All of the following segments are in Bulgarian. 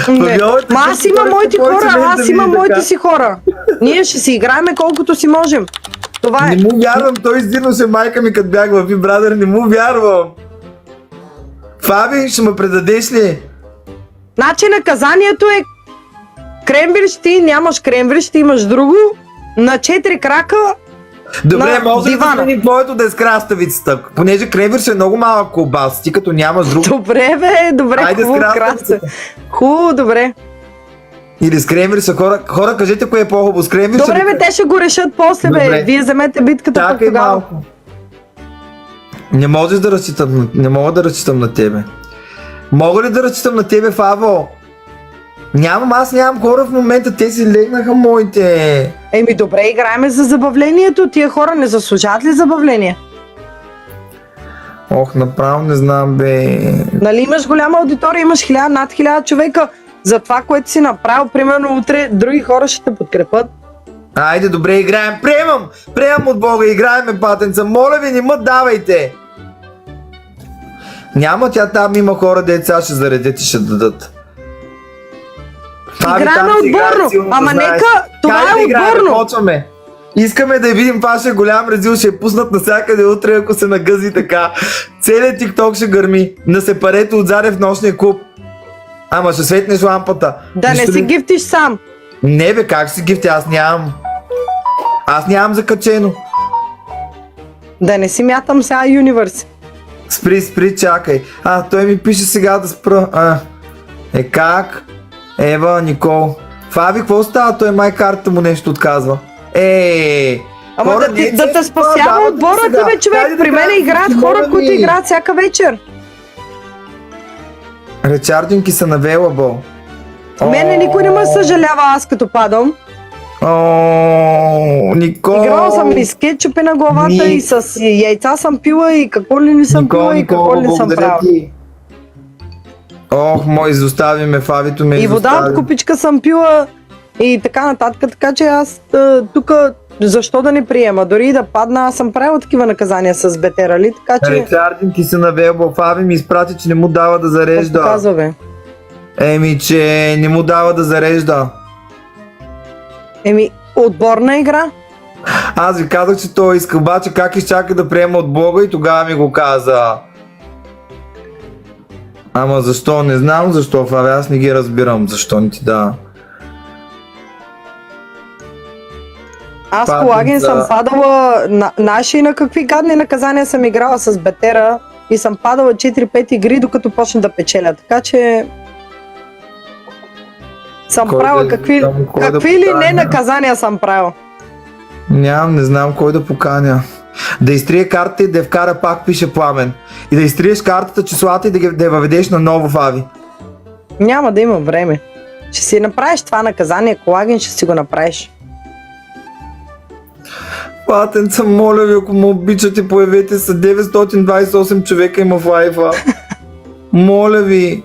Ма аз имам моите хора, аз имам моите си хора. Ние ще си играеме колкото си можем. Това е. Не му вярвам, той издирваше майка ми като бях в Брадър, не му вярвам. Фаби, ще ме предадеш ли? Значи наказанието е кремвирш, ти нямаш кремвирш, ти имаш друго, на 4 крака Добре, на може да дивана. смени твоето да е с краставицата, понеже кремвирш е много малък колбас, ти като нямаш друго. Добре бе, добре, Айде с хубаво, краставицата. красце. Хубаво, добре. Или с кремвирша, хора, кажете кое е по-хубаво, с кремвирша. Добре бе, те ще го решат после бе, Добре. вие вземете битката пък Чакай тогава. малко. Не можеш да разчитам, не мога да разчитам на тебе. Мога ли да разчитам на тебе, Фаво? Аз нямам хора в момента, те си легнаха моите. Еми добре, играеме за забавлението, тия хора не заслужават ли забавление? Ох, направо не знам, бе. Нали имаш голяма аудитория, имаш над 1000 човека, за това, което си направил, примерно утре други хора ще те подкрепят. Айде, добре, играем. Приемам от Бога, играеме, патенца. Моля ви, не ме давайте. Няма, тя там има хора, деца ще заредят и ще дадат. Фаби, Играем там си играе, отборно, сигурно ама знаеш. нека, това Хайде, е играем, отборно. почваме. Искаме да видим вашия голям резил, ще я пуснат навсякъде утре, ако се нагъзи така. Целият тикток ще гърми. На сепарето отзаде в нощния клуб. Ама ще светнеш лампата. Да не Нищо си ли- гифтиш сам. Не бе, как си гифти? Аз нямам закачено. Да не си мятам сега Юниверс. Спри, чакай. Той ми пише сега да спра. Как? Ева, Никол. Фаби, какво става? Той май картата му нещо отказва. Ама хора, да те спасява отбора ти бе, човек. При мен играят хора, които играят всяка вечер. Речардинки са на available. Мене никой не ме съжалява аз като падам. Никол. Играла съм и с кетчупи на главата, и с яйца съм пила, и какво ли не съм пила, и какво ли не съм правила. Ох, мой, изостави ме, Фавито ме И вода изостави. от купичка съм пила, и така нататък, така че аз тук защо да не приема? Дори и да падна, аз съм правила такива наказания с бетерали, така че... Речардинки са на available. Фаби ми изпрати, че не му дава да Какво зарежда. показва, бе? Че не му дава да зарежда. Отборна игра? Аз ви казах, че той иска, обаче как изчака да приема от Бога и тогава ми го каза. Ама защо? Не знам защо, Фаби, аз не ги разбирам. Защо не ти да? Аз Падам колаген за- съм падала, наши на какви гадни наказания съм играла с бетера и съм падала 4-5 игри, докато почна да печеля, така че... Съм Кой правила да- какви кой да ли не поканя? наказания съм правила. Не знам кой да поканя. Да изтрие картата и да я вкара, пак пише Пламен. И да изтриеш картата, числата и да я въведеш на ново, Фави. Няма да има време. Ще си направиш това наказание, колаген ще си го направиш. Патенца, моля ви, ако ме обичате, появете се. 928 човека има в лайфа. Моля ви,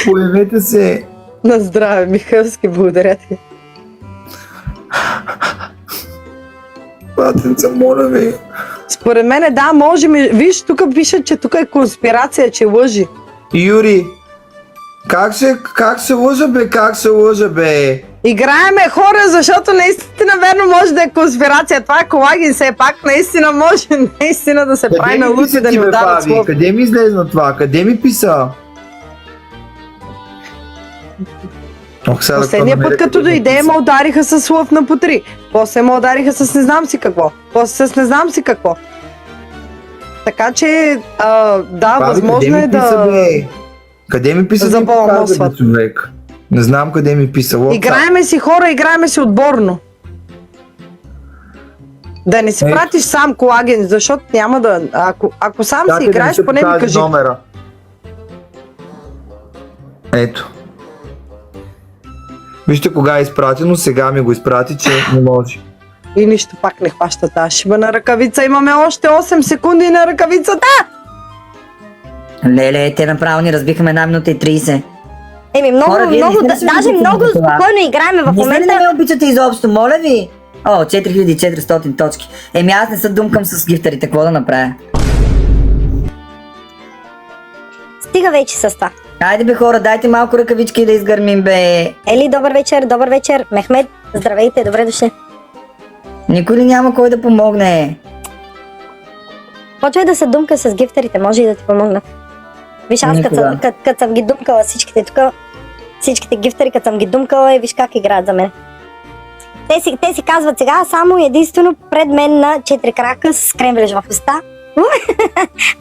появете се. На здраве, Михайлски, благодаря ти. Патенца, моля ви. Според мен да, можем. Виж, тук пишат, че тук е конспирация, че лъжи. Юри, как се лъжа, бе? Играеме хора, защото наистина верно може да е конспирация. Това е колаген, все пак наистина може наистина да се прави на луд и да ни ударят с лъв. Къде ми излезна това? Къде ми писа? Последния път като дойде ме удариха с лъв на по 3. После ме удариха с не знам си какво. После с не знам си какво. Така че, да, възможно е да... Къде ми писа? Забаламосват. Човек? Не знам къде ми писа. Играеме си хора, играеме си отборно. Да не си пратиш сам колаген, защото няма да... Ако сам си играеш, поне ми кажи. Номера. Ето. Вижте кога е изпратено, сега ми го изпрати, че не може. И нищо пак не хваща тази шиба на ръкавица. Имаме още 8 секунди на ръкавицата. Леле, те направо ни разбиха 1 минута и 30. Много, Хора, вие много, наистина си даже обичате много това. спокойно играеме в Не сте ли момента. да ме обичате изобщо, моля ви? 4400 точки. Аз не се думкам с гифтарите, какво да направя? Стига вече с това. Айде бе хора, дайте малко ръкавички да изгърмим бе. Ели, добър вечер. Мехмед, здравейте, добре дошли. Никой ли няма кой да помогне? Почвай да се думка с гифтерите, може и да ти помогнат. Виж, аз Никога. като съм ги думкала всичките тук, всичките гифтери, като съм ги думкала, и виж как играят за мен. Те си казват сега само и единствено пред мен на 4 крака с кремвележ в уста.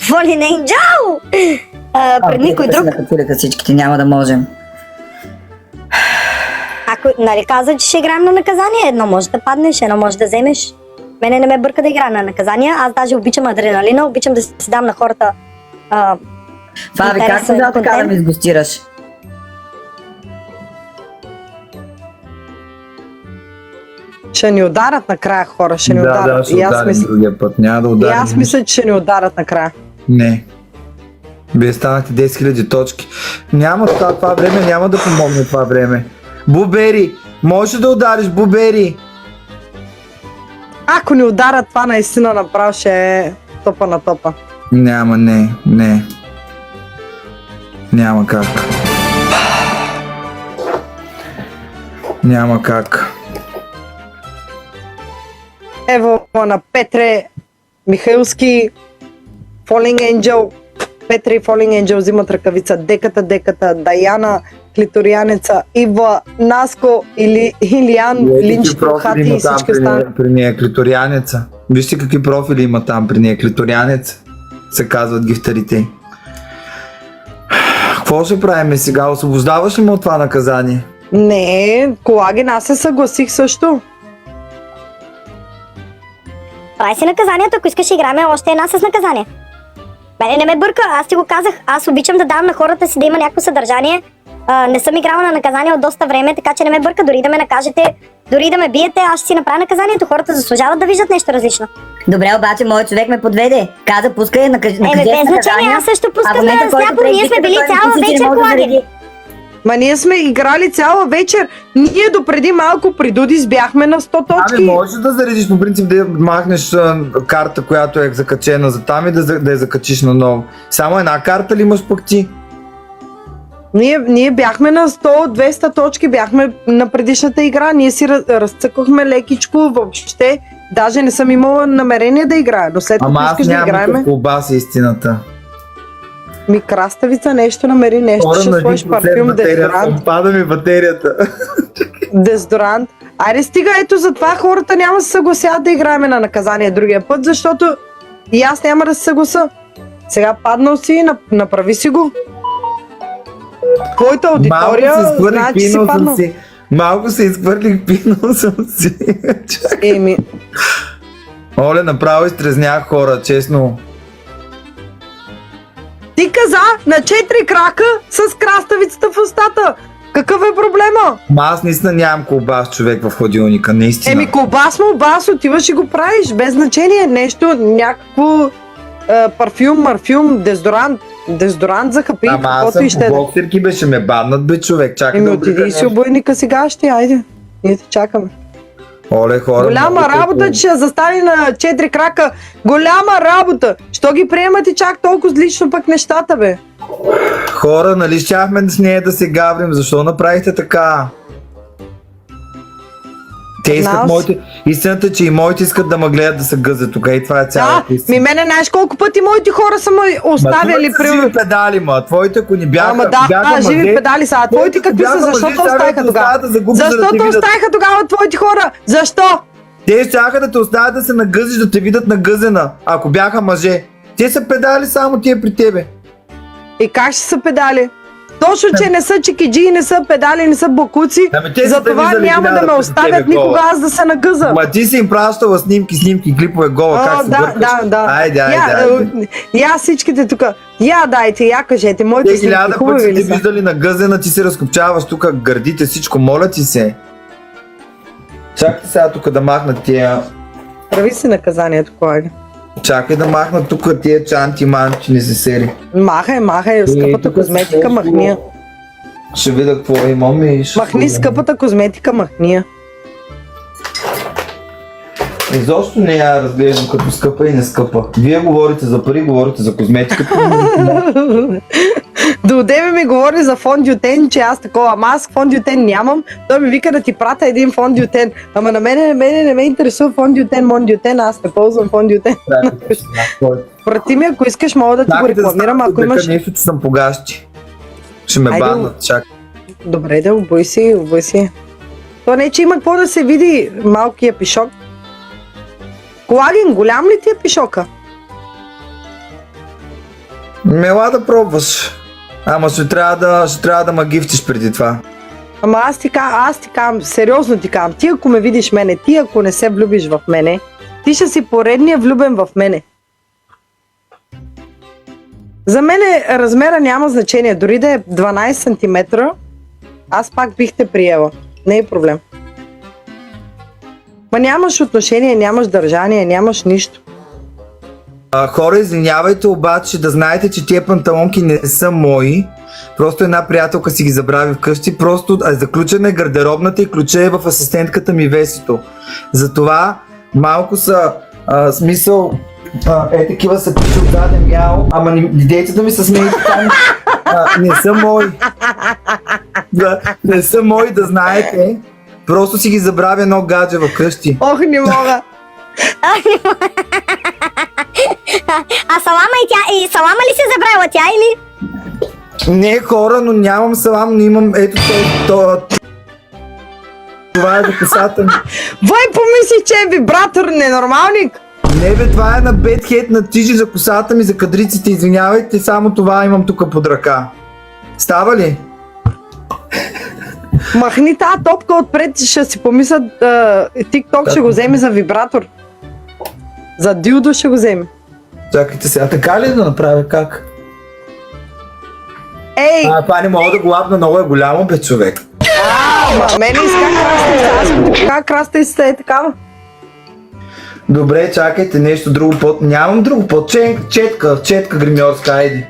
Fallen Angel! Пред никой друг. Накатилиха всичките, няма да можем. Ако, нали каза, че ще играем на наказание, едно може да паднеш, едно може да вземеш. Мене не ме бърка да играя на наказания, аз даже обичам адреналина, обичам да си дам на хората Фави, как интересен се да така да контент. ми изгостираш? Ще ни ударат накрая, хора, ще ни Да, ударат. ще ударим другия път. Няма да И ударим. аз мисля, че ще ни ударат накрая. Не. Вие станахте 10 000 точки. Няма това време, няма да помогне това време. Бубери! Може да удариш, Бубери! Ако ни ударат, това наистина направо ще е топа на топа. Няма, не. Няма как. Няма как. Ево на Петре, Михайлски, Falling Angel. Петре и Falling Angel взимат ръкавица. Деката, Даяна, Клиторианеца, Ива, Наско, Илиян, Линчето, Хати и всички останали. При нея клиторианеца. Вижте какви профили има там при нея. Клиторианец се казват гифтарите. Какво ще правим сега? Освобождаваш ли ме от това наказание? Не, Колаген, аз се съгласих също. Прави си наказанието, ако искаш играме още една с наказание. Мене не ме бърка, аз ти го казах, аз обичам да давам на хората си да има някакво съдържание. Не съм играла на наказание от доста време, така че не ме бърка, дори да ме накажете, дори да ме биете, аз ще си направя наказанието, хората заслужават да виждат нещо различно. Добре, обаче моят човек ме подведе. Каза, пускай Без значение, аз също пускам на сляпо, ние сме били цяла вечер Колаген. Ма ние сме играли цяла вечер. Ние допреди малко при Дудис бяхме на 100 точки. Ами можеш да заредиш по принцип да махнеш карта, която е закачена за там и да я закачиш наново. Само една карта ли имаш пък ти? Ние бяхме на 100-200 точки, бяхме на предишната игра, ние си разцъкахме лекичко, въобще даже не съм имала намерение да играя, но след като Ама аз искаш да нямам играем, никаква колбаса истината. ми краставица нещо намери, нещо ще сложиш парфюм, дезодорант, Пада ми батерията. дезодорант. Айде стига, ето затова хората няма да се съгласяват да играем на наказание другия път, защото и аз няма да се съгласа. Сега паднал си, направи си го. Твоята аудитория знае, че си паднал. Малко се изхвърлих, пинал съм си. Еми, Оле, направо изтрезнях хора, честно. ти каза на 4 крака с краставицата в устата. Какъв е проблема? Аз наистина нямам колбас човек в хладилника, наистина. Еми колбас молбас, отиваш и го правиш, без значение. Нещо, някакво парфюм, марфюм, дезодорант за хапи, Ама аз каквото съм и ще по да. боксерки, беше ме баднат бе човек, чакай Еми да отиди обрека и си нещо. обойника сега ще, айде. Ние те чакаме. Оле хора, Голяма много работа, че ще застане на 4 крака. Голяма работа! Що ги приемате чак толкова лично пък нещата, бе? Хора, нали щяхме с нея да се гаврим, защо направихте така? Те искат Нас? моите... Истината е, че и моите искат да ме гледат да се гъзят тук и това е цялата истина. Мене знаеш колко пъти моите хора са ме оставяли при... живи педали, ма. Твоите, ако ни бяха... Ама да, живи педали са. А твоите какви са? Защо те оставиха тогава? Защо те оставиха тогава твоите хора? Защо? Те щяха да те оставят да се нагъзиш, да те видят нагъзена, ако бяха мъже. Те са педали само тия при тебе. И как ще са педали? Точно, че не са чекиджи, не са педали, не са бокуци, Ами те са затова виждали няма да ме 1000 оставят тебе гола. никога аз да се нагъза. Ма ти си им пращала снимки, клипове гола, как се бъркаш. Да. Айде. Я всичките тук. Я дайте, я кажете, моите Те снимки 1000 пъти хубави си ли ти са? виждали нагъзена, ти се разкопчаваш тук гърдите, всичко, моля ти се. Чакай сега тук да махнат тия... Прави си наказанието, Колаген. Чакай да махнат тук тия чанти-манти, не се сери. Махай, скъпата тук козметика, си махни я. Ще видя какво имам и ще... Махни скъпата козметика, махни я. Изобщо не я разглеждам като скъпа и не скъпа. Вие говорите за пари, говорите за козметиката. До одеве ми говори за фондютен, че аз такова, ама аз фондютен нямам. Той ми вика да ти пратя един фондютен. Ама на мене не ме интересува фондютен, мондютен, аз не ползвам фондютен. Прати ми, ако искаш, мога да ти го рекламирам, ако имаш... Нещо, че съм погащи. Ще ме Айде, баннат, чак. Добре, да, обой си, обой си. То не, че има какво да се види малкия пишок. Колаген, голям ли ти е пишока? Мела да пробваш. Ама ще трябва да ма гифтиш преди това. Ама аз ти казвам, сериозно ти казвам, ти ако ме видиш мене, ти ако не се влюбиш в мене, ти ще си поредния влюбен в мене. За мене размера няма значение, дори да е 12 см, аз пак бих те приела. Не е проблем. Ма нямаш отношение, нямаш държание, нямаш нищо. Хора, извинявайте, обаче да знаете, че тия панталонки не са мои. Просто една приятелка си ги забрави вкъщи. Просто заключена е гардеробната и ключа е в асистентката ми Весито. Затова малко са смисъл. Такива са пише отзаде мяо. Ама не дейте да ми се смеете там. Не са мои. Не са мои, да знаете. Просто си ги забравя едно гадже вкъщи. Ох, не мога. А салама и салама ли си забравила тя или? Не, хора, но нямам салам, но имам ето това е за косата ми. Вой помисли, че е вибратор, ненормалник. Не бе, това е на бедхед, на тижи за косата ми, за кадриците, извинявайте, само това имам тук под ръка. Става ли? Махни тази топка отпред, ще си помислят, TikTok ще го вземе за вибратор. За дилдо ще го вземе. Чакайте сега, така ли да направя, как? Ей! Това не мога да го лапна, много е голямо, бе, човек. Ма мене иска краставица, аз го така краставицата е такава. Добре, чакайте, нещо друго под... Нямам друго под... Четка гримьорска, айди.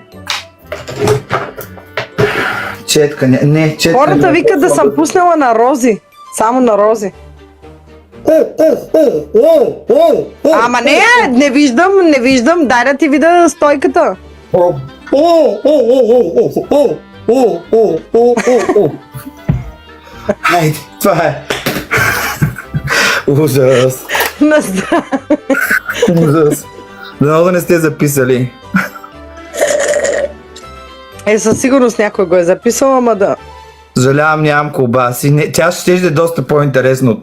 Четка, не, четка. Хората викат да съм пуснала на рози. Само на рози. Ама не виждам, дай да ти видя стойката. Хайде, това е. Ужас. Ужас. Дано да не сте записали. Със сигурност някой го е записал, ама да. Съжалявам, нямам колбаси. Тя ще е доста по-интересно.